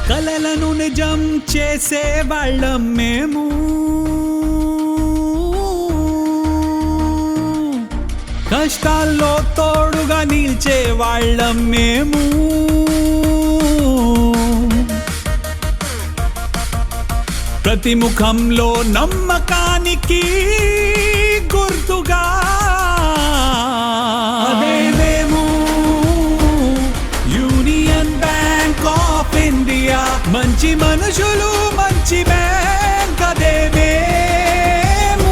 కలలను నిజం చేసే వాళ్ళం మేము, కష్టాల్లో తోడుగా నిల్చే వాళ్ళం మేము. ప్రతి ముఖంలో నమ్మకానికి గుర్తుగా అదే మేము, యూనియన్ బ్యాంక్ ఆఫ్ ఇండియా. మంచి మనుషులు మంచి బ్యాంక్ అదే మేము.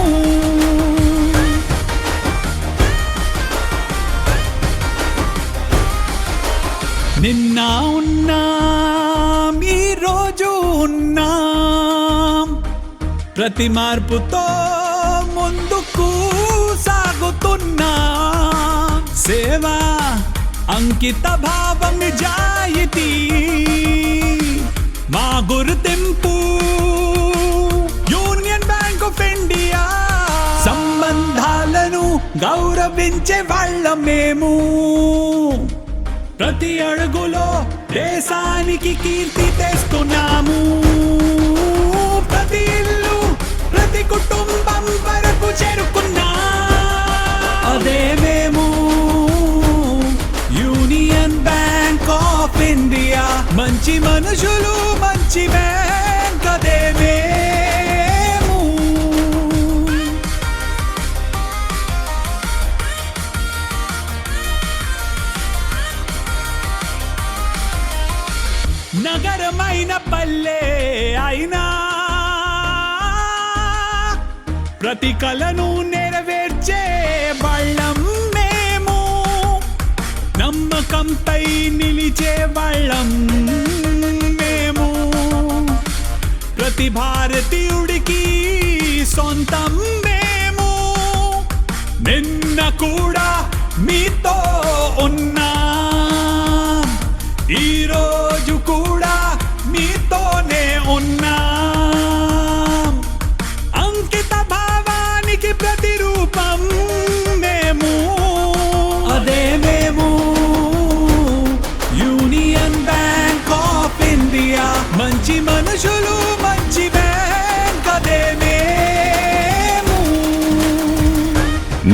నిన్న ఉన్నాం, ఈరోజు ఉన్నాం, ప్రతి మార్పుతో ముందుకు సాగుతున్నాం. సేవ, అంకిత భావం, నిజాయితీ మా గుర్తింపు. Union bank of India. సంబంధాలను గౌరవించే వాళ్ళం మేము. ప్రతి అడుగులో దేశానికి కీర్తి తెస్తున్నాము. ప్రతి ఇల్లు, ప్రతి కుటుంబం వరకు చేరుకున్నా అదే మేము, యూనియన్ బ్యాంక్ ఆఫ్ ఇండియా. మంచి మనుషులు మంచి బ్యాంక్ అదే మేము. నగరమైన పల్లె అయినా ప్రతి కలను నెరవేర్చే వాళ్ళం మేము. నమ్మకంపై నిలిచే వాళ్ళం మేము. ప్రతి భారతీయుడికి సొంతం మేము. నిన్న కూడా మీతో ఉన్నాం, ఈరోజు కూడా మీతోనే ఉన్నాం. అంకిత భావానికి ప్రతిరూపం మేము, అదే మేము, యూనియన్ బ్యాంక్ ఆఫ్ ఇండియా. మంచి మనుషులు మంచి బ్యాంక్ అదే మేము.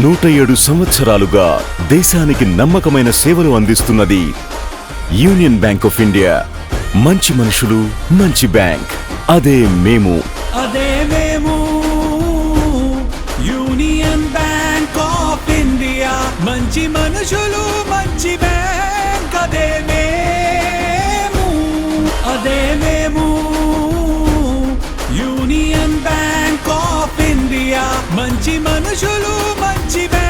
107 సంవత్సరాలుగా దేశానికి నమ్మకమైన సేవలు అందిస్తున్నది యూనియన్ బ్యాంక్ ఆఫ్ ఇండియా. మంచి మనుషులు మంచి బ్యాంక్ అదే మేము. అదే మేము, యూనియన్ బ్యాంక్ ఆఫ్ ఇండియా. మంచి మనుషులు మంచి బ్యాంక్ అదే మేము. అదే మేము, యూనియన్ బ్యాంక్ ఆఫ్ ఇండియా. మంచి మనుషులు మంచి బ్యాంక్.